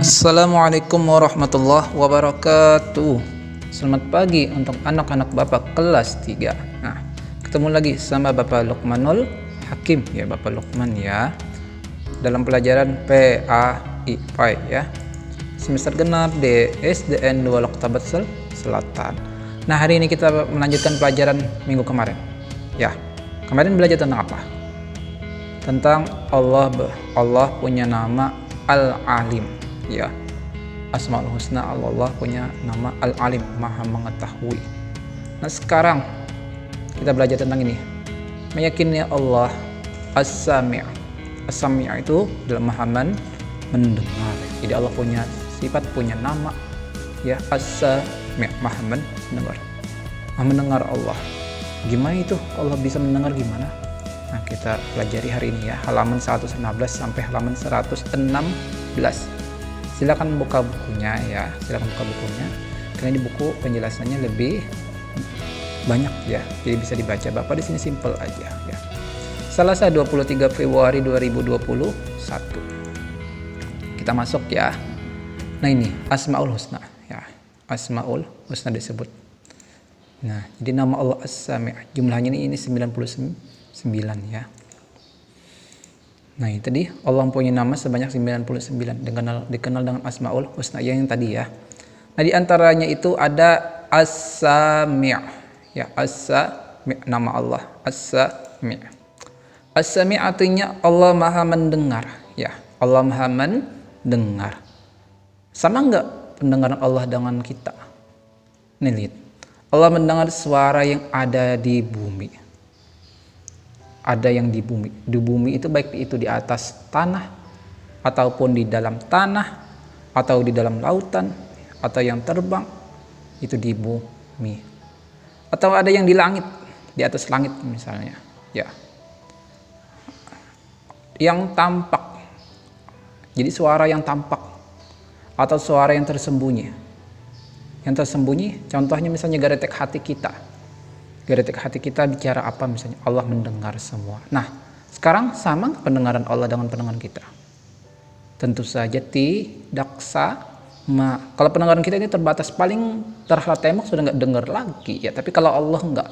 Assalamualaikum warahmatullahi wabarakatuh. Selamat pagi untuk anak-anak Bapak kelas 3. Nah, ketemu lagi sama Bapak Luqmanul Hakim ya, Bapak Luqman ya. Dalam pelajaran PAI ya. Semester genap di SDN 2 Loktabat Selatan. Nah, hari ini kita melanjutkan pelajaran minggu kemarin. Ya. Kemarin belajar tentang apa? Tentang Allah punya nama Al-Alim. Ya, Asmaul Husna, Allah punya nama Al-Alim, Maha Mengetahui. Nah, sekarang kita belajar tentang ini, meyakini Allah As-Sami'. As-Sami' itu dalam Maha mendengar. Jadi Allah punya sifat, punya nama ya, As-Sami', Maha mendengar. Maha mendengar Allah. Gimana itu Allah bisa mendengar, gimana? Nah, kita pelajari hari ini ya, halaman 116 sampai halaman 116. Silakan buka bukunya ya, karena di buku penjelasannya lebih banyak ya, jadi bisa dibaca. Bapak di sini simple aja ya. Selasa 23 Februari 2021. Kita masuk ya. Nah, ini Asmaul Husna ya. Asmaul Husna disebut. Nah, jadi nama Allah As-Sami', jumlahnya ini 99 ya. Nah, ini tadi Allah punya nama sebanyak 99, dikenal dengan Asmaul Husna yang tadi ya. Nah, di antaranya itu ada As-Sami' ya, As-Sami', nama Allah As-Sami'. As-Sami' artinya Allah Maha mendengar ya. Allah Maha mendengar. Sama enggak pendengaran Allah dengan kita? Nih, lihat. Allah mendengar suara yang ada di bumi. Ada yang di bumi itu baik itu di atas tanah ataupun di dalam tanah atau di dalam lautan atau yang terbang itu di bumi, atau ada yang di langit, di atas langit misalnya ya, yang tampak. Jadi suara yang tampak atau suara yang tersembunyi. Yang tersembunyi contohnya misalnya geretek hati kita. Geretek hati kita bicara apa misalnya, Allah mendengar semua. Nah, sekarang sama pendengaran Allah dengan pendengaran kita? Tentu saja tidak sama. Kalau pendengaran kita ini terbatas, paling terhalat tembok sudah nggak dengar lagi ya. Tapi kalau Allah enggak,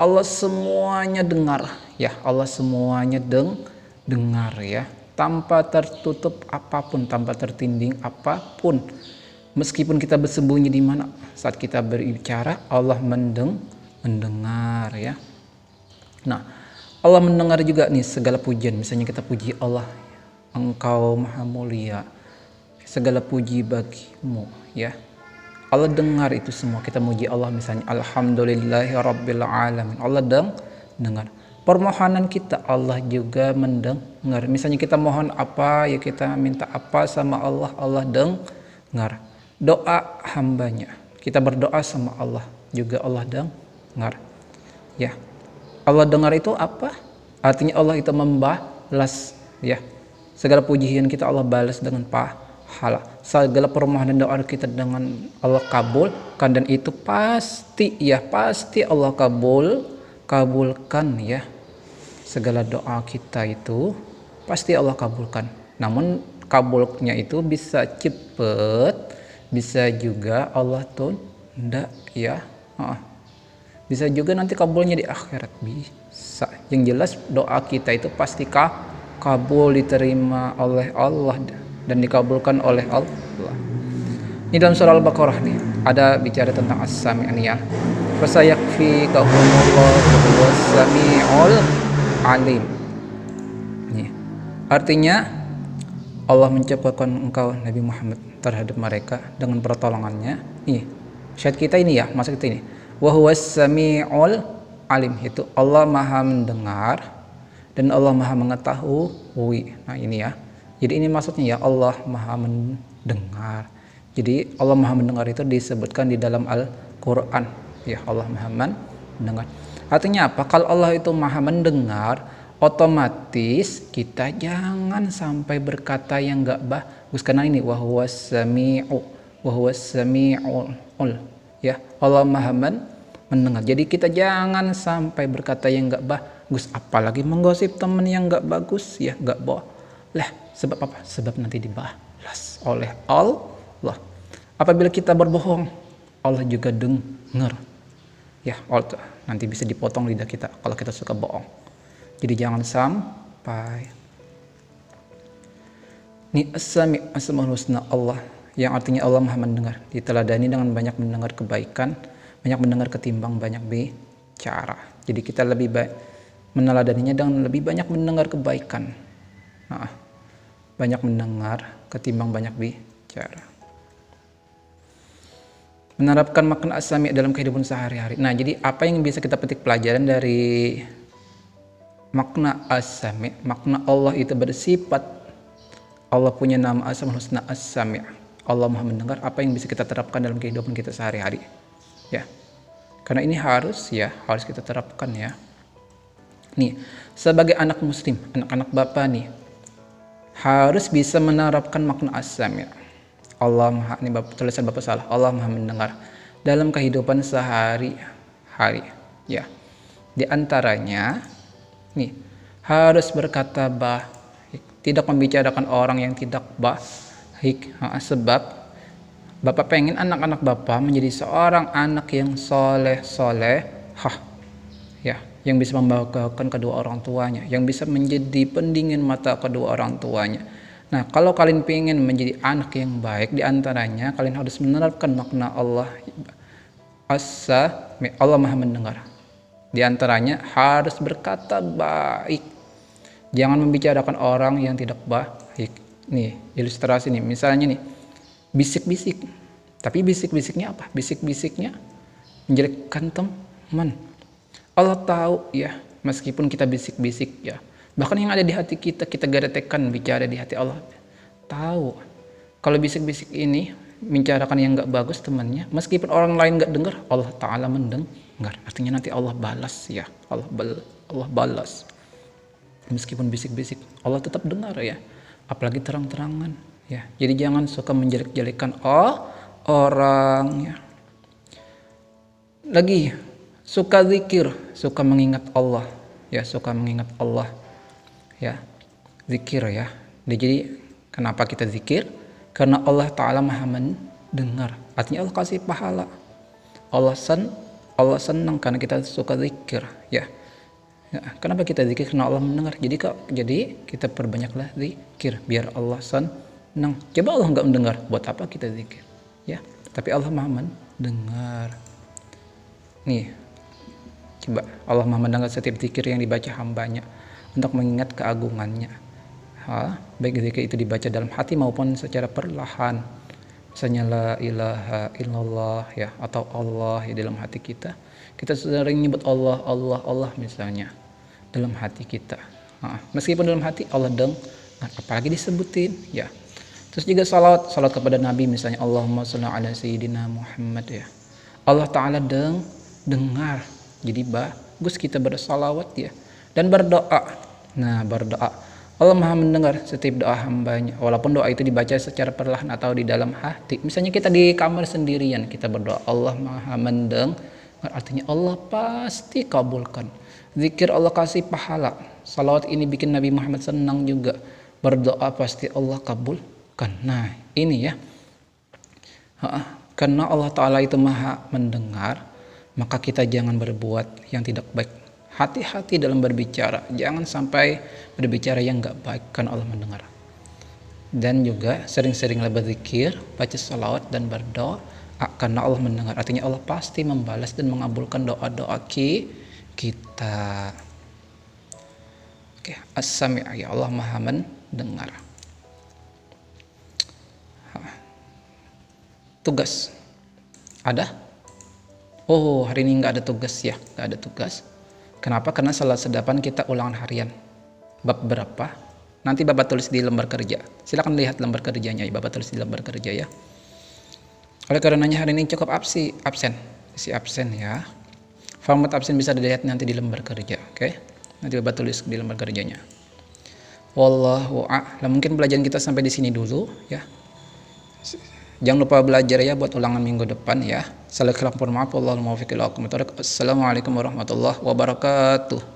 Allah semuanya dengar ya. Allah semuanya dengar ya, tanpa tertutup apapun, tanpa tertinding apapun. Meskipun kita bersembunyi di mana, saat kita berbicara Allah mendengar ya. Nah, Allah mendengar juga nih segala pujian. Misalnya kita puji Allah, Engkau Maha Mulia, segala puji bagimu ya. Allah dengar itu semua. Kita muji Allah misalnya Alhamdulillahirabbil alamin. Allah dengar. Permohonan kita Allah juga mendengar. Misalnya kita mohon apa ya, kita minta apa sama Allah, Allah dengar. Doa hambanya, kita berdoa sama Allah juga Allah dengar ya. Allah dengar itu apa? Artinya Allah itu membalas ya. Segala pujian kita Allah balas dengan pahala. Segala permohonan doa kita dengan Allah kabulkan, dan itu pasti ya, pasti Allah kabulkan ya. Segala doa kita itu pasti Allah kabulkan. Namun kabulnya itu bisa cepat, bisa juga Allah tunda ya. Bisa juga nanti kabulnya di akhirat, bisa. Yang jelas doa kita itu pasti kabul, diterima oleh Allah dan dikabulkan oleh Allah. Ini dalam surah Al-Baqarah nih ada bicara tentang As-Sami' ya. Fasayakfikahumullahu was-sami'ul alim. Nih, artinya Allah mencukupkan engkau Nabi Muhammad terhadap mereka dengan pertolongannya. Nih, syarat kita ini ya, maksud kita ini. Wa huwas sami'ul alim, itu Allah Maha mendengar dan Allah Maha mengetahui. Nah, ini ya. Jadi ini maksudnya ya, Allah Maha mendengar. Jadi Allah Maha mendengar itu disebutkan di dalam Al-Qur'an. Ya, Allah Maha mendengar. Artinya apa? Kalau Allah itu Maha mendengar, otomatis kita jangan sampai berkata yang enggak bagus, karena ini wa huwas sami'ul ya, Allah Maha mendengar. Jadi kita jangan sampai berkata yang enggak bagus, apalagi menggosip teman yang enggak bagus ya, enggak boleh. Sebab apa? Sebab nanti dibalas dibalas oleh Allah. Apabila kita berbohong, Allah juga dengar. Ya, Allah nanti bisa dipotong lidah kita kalau kita suka bohong. Jadi jangan sampai. Ini Asmaul Husna Allah, yang artinya Allah Maha mendengar, diteladani dengan banyak mendengar kebaikan, banyak mendengar ketimbang banyak bicara. Jadi kita lebih baik meneladaninya dengan lebih banyak mendengar kebaikan. Nah, banyak mendengar ketimbang banyak bicara. Menerapkan makna as-sami' dalam kehidupan sehari-hari. Nah, jadi apa yang bisa kita petik pelajaran dari makna as-sami'? Makna Allah itu bersifat, Allah punya nama Asmaul Husna as-sami'. Allah Maha mendengar. Apa yang bisa kita terapkan dalam kehidupan kita sehari-hari? Ya. Karena ini harus kita terapkan ya. Nih, sebagai anak muslim, anak-anak bapak nih, harus bisa menerapkan makna as-sami'. Allah Maha, ini tulisan Bapak salah, Allah Maha mendengar dalam kehidupan sehari-hari ya. Di antaranya nih, harus berkata baik, tidak membicarakan orang yang tidak baik. Sebab Bapak pengen anak-anak Bapak menjadi seorang anak yang solehah ya, yang bisa membanggakan kedua orang tuanya, yang bisa menjadi pendingin mata kedua orang tuanya. Nah, kalau kalian ingin menjadi anak yang baik, diantaranya kalian harus menerapkan makna Allah as-sami', Allah Maha mendengar. Di antaranya harus berkata baik, jangan membicarakan orang yang tidak baik. Nih, ilustrasi nih, misalnya nih, bisik-bisik. Tapi bisik-bisiknya apa? Bisik-bisiknya menjelekkan teman. Allah tahu ya, meskipun kita bisik-bisik ya, bahkan yang ada di hati kita geretekan bicara di hati Allah tahu. Kalau bisik-bisik ini membicarakan yang gak bagus temannya, meskipun orang lain gak dengar, Allah Ta'ala mendengar. Artinya nanti Allah balas ya, Allah balas. Meskipun bisik-bisik, Allah tetap dengar ya, apalagi terang-terangan ya. Jadi jangan suka menjelek-jelekan orang ya. Lagi suka zikir, suka mengingat Allah ya, suka mengingat Allah ya, zikir ya. Jadi kenapa kita zikir? Karena Allah Ta'ala Maha mendengar, artinya Allah kasih pahala. Allah senang karena kita suka zikir ya. Kenapa kita zikir? Karena Allah mendengar. Jadi kita perbanyaklah zikir biar Allah senang. Coba Allah nggak mendengar, buat apa kita zikir ya? Tapi Allah Maha mendengar. Nih, coba Allah Maha mendengar setiap zikir yang dibaca hambanya untuk mengingat keagungannya. Baik zikir itu dibaca dalam hati maupun secara perlahan. Misalnya la ilaha illallah ya, atau Allah ya dalam hati kita. Kita sering nyebut Allah, Allah, Allah misalnya dalam hati kita. Meskipun dalam hati Allah dengar, apalagi disebutin ya. Terus juga salat kepada Nabi misalnya, Allahumma sholli ala sayyidina Muhammad ya. Allah Ta'ala dengar. Jadi bagus kita bersalawat ya. Dan berdoa. Nah, berdoa, Allah Maha mendengar setiap doa hambanya, walaupun doa itu dibaca secara perlahan atau di dalam hati. Misalnya kita di kamar sendirian, kita berdoa, Allah Maha mendengar, artinya Allah pasti kabulkan. Zikir Allah kasih pahala. Salawat ini bikin Nabi Muhammad senang juga. Berdoa pasti Allah kabulkan. Nah, ini ya, karena Allah Ta'ala itu Maha mendengar, maka kita jangan berbuat yang tidak baik. Hati-hati dalam berbicara, jangan sampai berbicara yang gak baik, karena Allah mendengar. Dan juga sering-seringlah berzikir, baca salawat dan berdoa, karena Allah mendengar. Artinya Allah pasti membalas dan mengabulkan doa-doa kita. Oke, as-sami', ya Allah Maha mendengar. Tugas ada? Oh, hari ini nggak ada tugas ya, nggak ada tugas. Kenapa? Karena salat sedapan kita ulangan harian. Bab berapa? Nanti Bapak tulis di lembar kerja. Silakan lihat lembar kerjanya ya, Bapak tulis di lembar kerja ya. Oleh karenanya hari ini cukup absen. Isi absen ya. Format absen bisa dilihat nanti di lembar kerja, oke? Nanti Bapak tulis di lembar kerjanya. Wallahu a'lam. Mungkin pelajaran kita sampai di sini dulu ya. Jangan lupa belajar ya buat ulangan minggu depan ya. Assalamualaikum warahmatullahi wabarakatuh.